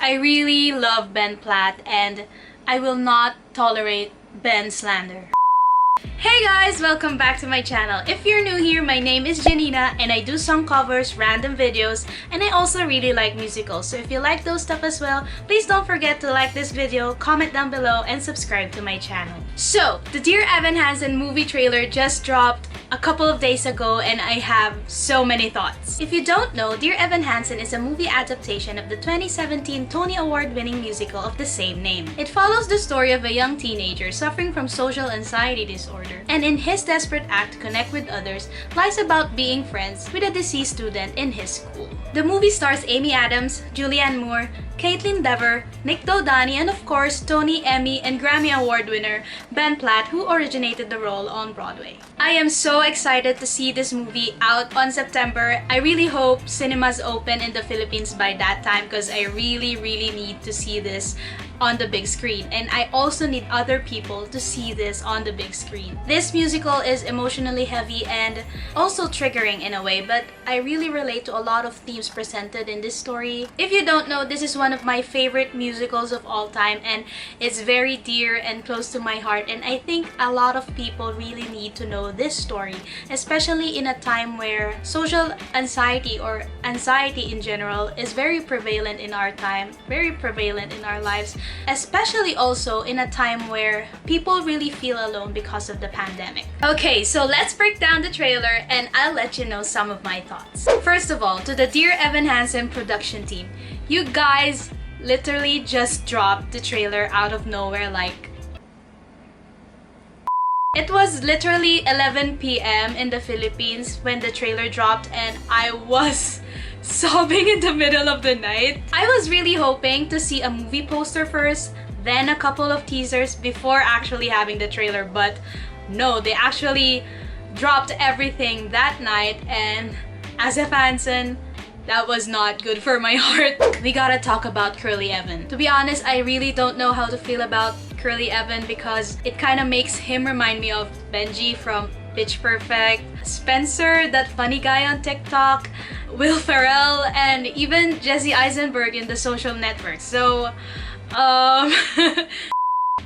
I really love Ben Platt and I will not tolerate Ben slander. Hey guys! Welcome back to my channel. If you're new here, my name is Janina and I do song covers, random videos, and I also really like musicals. So if you like those stuff as well, please don't forget to like this video, comment down below, and subscribe to my channel. So, the Dear Evan Hansen movie trailer just dropped a couple of days ago and I have so many thoughts. If you don't know, Dear Evan Hansen is a movie adaptation of the 2017 Tony Award-winning musical of the same name. It follows the story of a young teenager suffering from social anxiety disorder, and in his desperate act to connect with others, lies about being friends with a deceased student in his school. The movie stars Amy Adams, Julianne Moore, Kaitlyn Dever, Nick Dodani, and of course, Tony, Emmy, and Grammy Award winner Ben Platt, who originated the role on Broadway. I am so excited to see this movie out on September. I really hope cinemas open in the Philippines by that time because I really need to see this on the big screen, and I also need other people to see this on the big screen. This musical is emotionally heavy and also triggering in a way, but I really relate to a lot of themes presented in this story. If you don't know, this is one of my favorite musicals of all time and it's very dear and close to my heart, and I think a lot of people really need to know this story, especially in a time where social anxiety or anxiety in general is very prevalent in our time, very prevalent in our lives, especially also in a time where people really feel alone because of the pandemic. Okay, so let's break down the trailer and I'll let you know some of my thoughts. First of all, to the Dear Evan Hansen production team, you guys literally just dropped the trailer out of nowhere. Like, it was literally 11 p.m. in the Philippines when the trailer dropped and I was sobbing in the middle of the night. I was really hoping to see a movie poster first, then a couple of teasers before actually having the trailer, but no, they actually dropped everything that night, and as a Hansen, that was not good for my heart. We gotta talk about Curly Evan. To be honest, I really don't know how to feel about Curly Evan because it kind of makes him remind me of Benji from Pitch Perfect, Spencer, that funny guy on TikTok, Will Ferrell, and even Jesse Eisenberg in The Social Network. So, I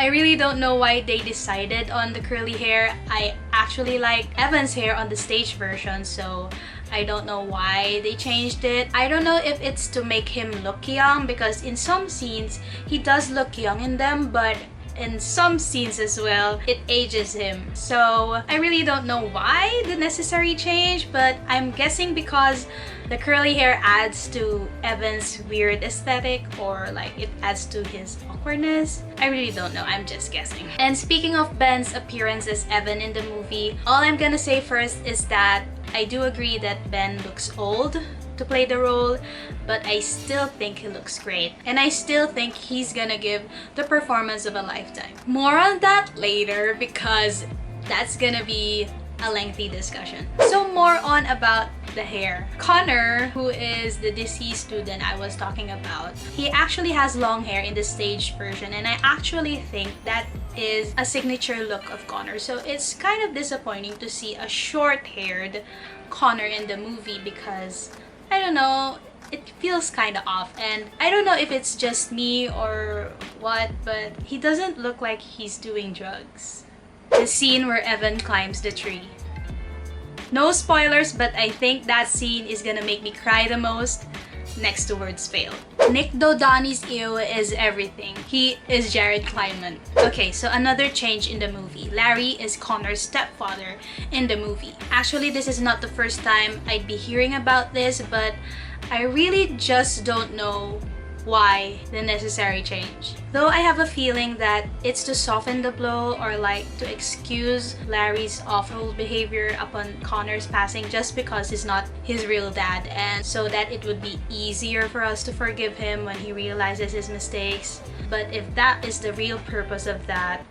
really don't know why they decided on the curly hair. I actually like Evan's hair on the stage version, so I don't know why they changed it. I don't know if it's to make him look young, because in some scenes he does look young in them, but in some scenes as well, it ages him. So I really don't know why the necessary change, but I'm guessing because the curly hair adds to Evan's weird aesthetic, or like it adds to his awkwardness. I really don't know, I'm just guessing. And speaking of Ben's appearance as Evan in the movie, all I'm gonna say first is that I do agree that Ben looks old to play the role, but I still think he looks great, and I still think he's gonna give the performance of a lifetime. More on that later because that's gonna be a lengthy discussion. So more on about the hair. Connor, who is the deceased student I was talking about, he actually has long hair in the stage version, and I actually think that is a signature look of Connor. So it's kind of disappointing to see a short-haired Connor in the movie because, I don't know, it feels kind of off, and I don't know if it's just me or what, but he doesn't look like he's doing drugs. The scene where Evan climbs the tree. No spoilers, but I think that scene is gonna make me cry the most, next to Words Fail. Nick Dodani's ew is everything. He is Jared Kleinman. Okay, so another change in the movie. Larry is Connor's stepfather in the movie. Actually, this is not the first time I'd be hearing about this, but I really just don't know why the necessary change. Though I have a feeling that it's to soften the blow, or like to excuse Larry's awful behavior upon Connor's passing just because he's not his real dad, and so that it would be easier for us to forgive him when he realizes his mistakes. But if that is the real purpose of that,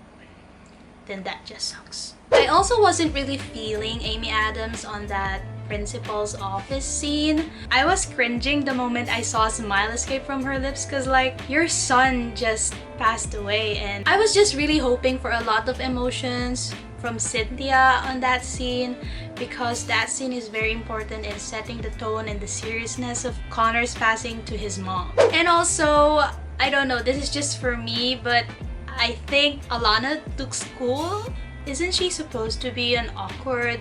then that just sucks. I also wasn't really feeling Amy Adams on that principal's office scene. I was cringing the moment I saw a smile escape from her lips because, like, your son just passed away, and I was just really hoping for a lot of emotions from Cynthia on that scene, because that scene is very important in setting the tone and the seriousness of Connor's passing to his mom. And also, I don't know, this is just for me, but I think Alana took school. Isn't she supposed to be an awkward,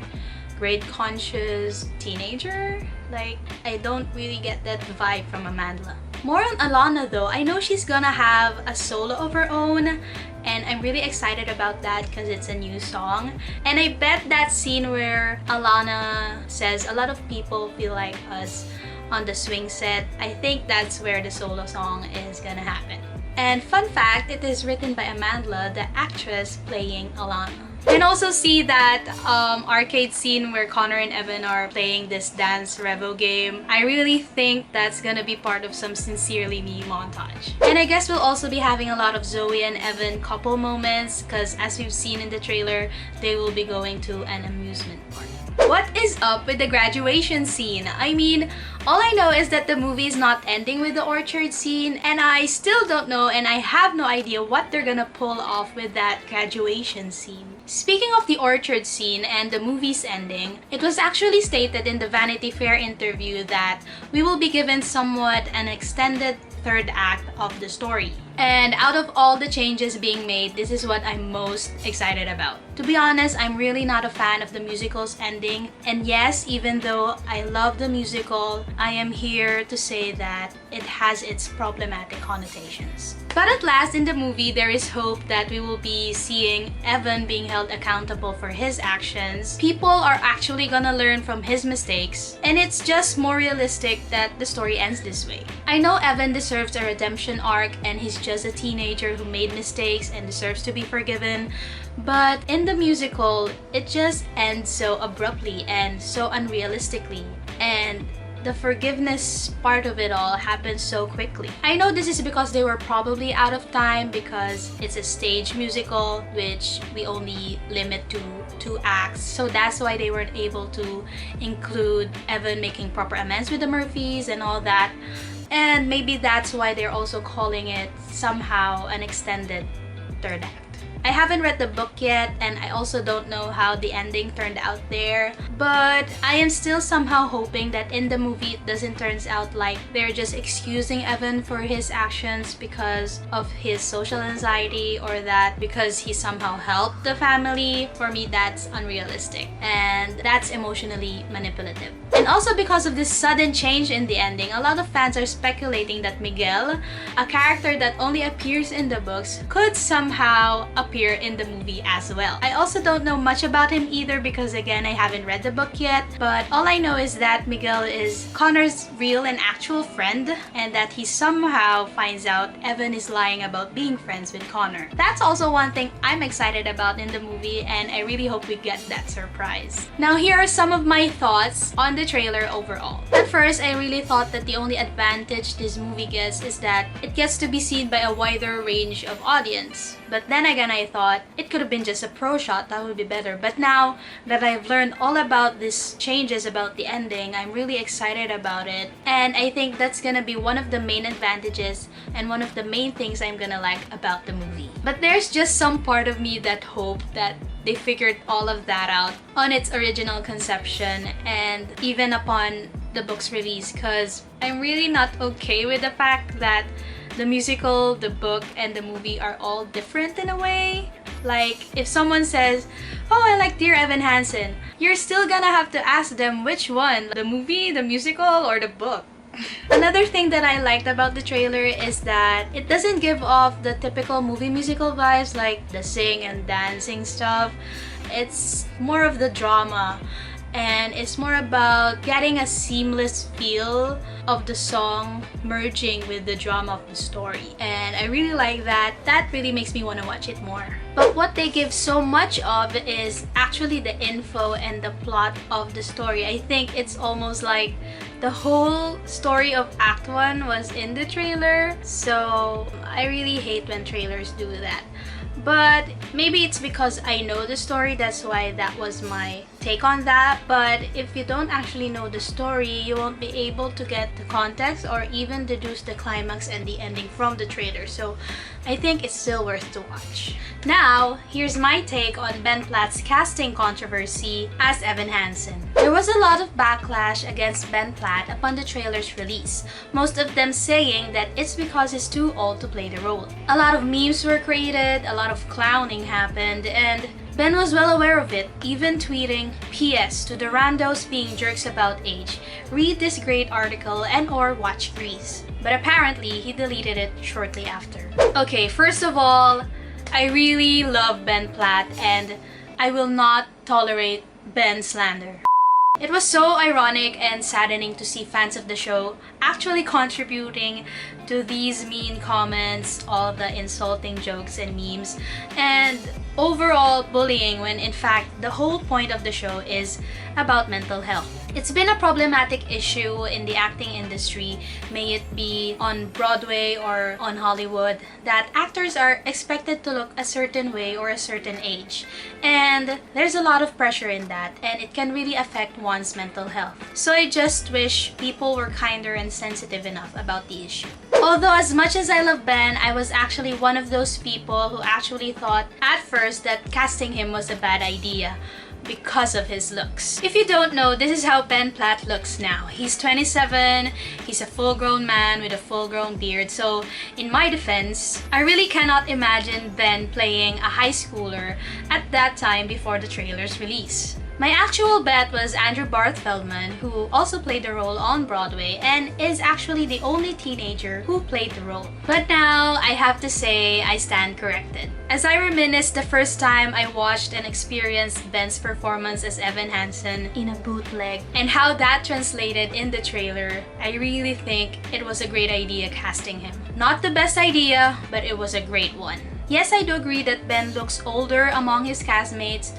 grade-conscious teenager? Like, I don't really get that vibe from Amandla. More on Alana though, I know she's gonna have a solo of her own, and I'm really excited about that because it's a new song. And I bet that scene where Alana says a lot of people feel like us on the swing set, I think that's where the solo song is gonna happen. And fun fact, it is written by Amandla, the actress playing Alana. You can also see that arcade scene where Connor and Evan are playing this dance revo game. I really think that's gonna be part of some Sincerely Me montage. And I guess we'll also be having a lot of Zoe and Evan couple moments, because as we've seen in the trailer, they will be going to an amusement park. What is up with the graduation scene? I mean, all I know is that the movie is not ending with the orchard scene, and I still don't know and I have no idea what they're gonna pull off with that graduation scene. Speaking of the orchard scene and the movie's ending, it was actually stated in the Vanity Fair interview that we will be given somewhat an extended third act of the story. And out of all the changes being made, this is what I'm most excited about. To be honest, I'm really not a fan of the musical's ending. And yes, even though I love the musical, I am here to say that it has its problematic connotations. But at last in the movie, there is hope that we will be seeing Evan being held accountable for his actions. People are actually gonna learn from his mistakes, and it's just more realistic that the story ends this way. I know Evan deserves a redemption arc, and he's just a teenager who made mistakes and deserves to be forgiven. But in the musical, it just ends so abruptly and so unrealistically. And the forgiveness part of it all happens so quickly. I know this is because they were probably out of time because it's a stage musical which we only limit to 2 acts. So that's why they weren't able to include Evan making proper amends with the Murphys and all that. And maybe that's why they're also calling it somehow an extended third act. I haven't read the book yet, and I also don't know how the ending turned out there, but I am still somehow hoping that in the movie it doesn't turn out like they're just excusing Evan for his actions because of his social anxiety, or that because he somehow helped the family. For me, that's unrealistic, and that's emotionally manipulative. And also because of this sudden change in the ending, a lot of fans are speculating that Miguel, a character that only appears in the books, could somehow appear in the movie as well. I also don't know much about him either because again, I haven't read the book yet, but all I know is that Miguel is Connor's real and actual friend, and that he somehow finds out Evan is lying about being friends with Connor. That's also one thing I'm excited about in the movie, and I really hope we get that surprise. Now here are some of my thoughts on the trailer overall. At first, I really thought that the only advantage this movie gets is that it gets to be seen by a wider range of audience. But then again, I thought it could have been just a pro shot, that would be better. But now that I've learned all about these changes about the ending, I'm really excited about it. And I think that's gonna be one of the main advantages and one of the main things I'm gonna like about the movie. But there's just some part of me that hoped that they figured all of that out on its original conception and even upon the book's release, because I'm really not okay with the fact that the musical, the book, and the movie are all different in a way. Like, if someone says, "Oh, I like Dear Evan Hansen," you're still gonna have to ask them which one, the movie, the musical, or the book. Another thing that I liked about the trailer is that it doesn't give off the typical movie musical vibes like the sing and dancing stuff. It's more of the drama, and it's more about getting a seamless feel of the song merging with the drama of the story. And I really like that. That really makes me want to watch it more. But what they give so much of is actually the info and the plot of the story. I think it's almost like the whole story of Act 1 was in the trailer. So I really hate when trailers do that. But maybe it's because I know the story, that's why that was my take on that, but if you don't actually know the story, you won't be able to get the context or even deduce the climax and the ending from the trailer. So I think it's still worth to watch. Now, here's my take on Ben Platt's casting controversy as Evan Hansen. There was a lot of backlash against Ben Platt upon the trailer's release, most of them saying that it's because he's too old to play the role. A lot of memes were created, a lot of clowning happened, and Ben was well aware of it, even tweeting, "PS to the randos being jerks about age, read this great article and or watch Grease." But apparently, he deleted it shortly after. Okay, first of all, I really love Ben Platt and I will not tolerate Ben slander. It was so ironic and saddening to see fans of the show actually contributing to these mean comments, all the insulting jokes and memes, and overall bullying when in fact the whole point of the show is about mental health. It's been a problematic issue in the acting industry, may it be on Broadway or on Hollywood, that actors are expected to look a certain way or a certain age. And there's a lot of pressure in that, and it can really affect one's mental health. So I just wish people were kinder and sensitive enough about the issue. Although as much as I love Ben, I was actually one of those people who actually thought at first that casting him was a bad idea because of his looks. If you don't know, this is how Ben Platt looks now. He's 27, he's a full-grown man with a full-grown beard, so in my defense, I really cannot imagine Ben playing a high schooler at that time before the trailer's release. My actual bet was Andrew Barth Feldman, who also played the role on Broadway and is actually the only teenager who played the role. But now, I have to say, I stand corrected. As I reminisce the first time I watched and experienced Ben's performance as Evan Hansen in a bootleg and how that translated in the trailer, I really think it was a great idea casting him. Not the best idea, but it was a great one. Yes, I do agree that Ben looks older among his castmates,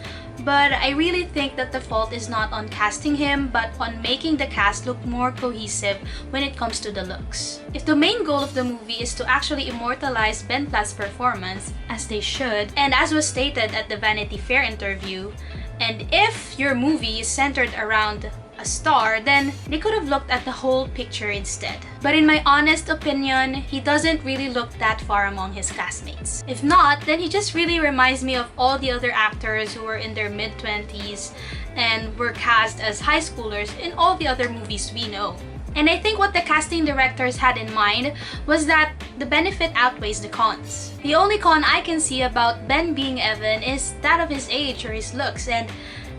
but I really think that the fault is not on casting him, but on making the cast look more cohesive when it comes to the looks. If the main goal of the movie is to actually immortalize Ben Platt's performance, as they should, and as was stated at the Vanity Fair interview, and if your movie is centered around a star, then they could have looked at the whole picture instead. But in my honest opinion, he doesn't really look that far among his castmates. If not, then he just really reminds me of all the other actors who were in their mid-20s and were cast as high schoolers in all the other movies we know. And I think what the casting directors had in mind was that the benefit outweighs the cons. The only con I can see about Ben being Evan is that of his age or his looks, and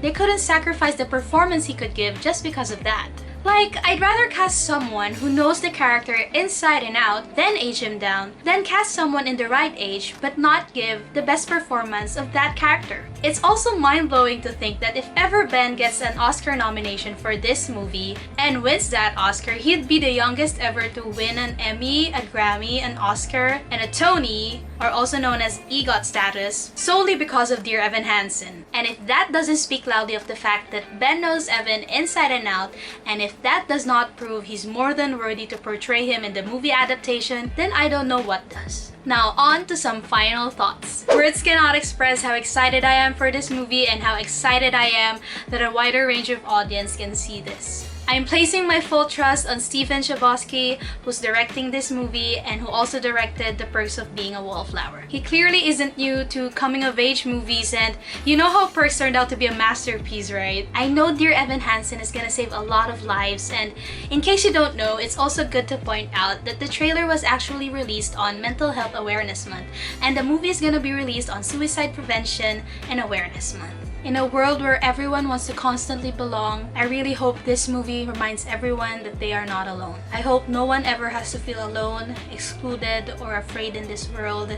they couldn't sacrifice the performance he could give just because of that. Like, I'd rather cast someone who knows the character inside and out, then age him down, than cast someone in the right age but not give the best performance of that character. It's also mind-blowing to think that if ever Ben gets an Oscar nomination for this movie and wins that Oscar, he'd be the youngest ever to win an Emmy, a Grammy, an Oscar, and a Tony, or also known as EGOT status, solely because of Dear Evan Hansen. And if that doesn't speak loudly of the fact that Ben knows Evan inside and out, and if that does not prove he's more than worthy to portray him in the movie adaptation, then I don't know what does. Now on to some final thoughts. Words cannot express how excited I am for this movie and how excited I am that a wider range of audience can see this. I'm placing my full trust on Stephen Chbosky, who's directing this movie and who also directed The Perks of Being a Wallflower. He clearly isn't new to coming-of-age movies, and you know how Perks turned out to be a masterpiece, right? I know Dear Evan Hansen is gonna save a lot of lives, and in case you don't know, it's also good to point out that the trailer was actually released on Mental Health Awareness Month, and the movie is gonna be released on Suicide Prevention and Awareness Month. In a world where everyone wants to constantly belong, I really hope this movie reminds everyone that they are not alone. I hope no one ever has to feel alone, excluded, or afraid in this world.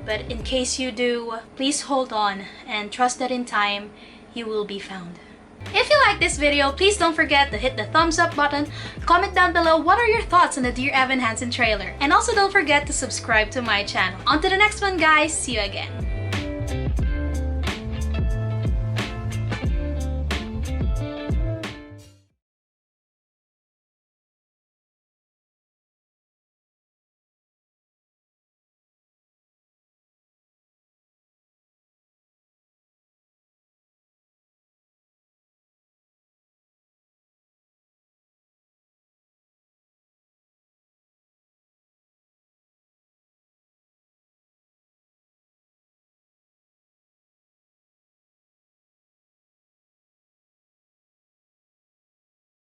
But in case you do, please hold on and trust that in time, you will be found. If you like this video, please don't forget to hit the thumbs up button, comment down below what are your thoughts on the Dear Evan Hansen trailer, and also don't forget to subscribe to my channel. On to the next one, guys. See you again.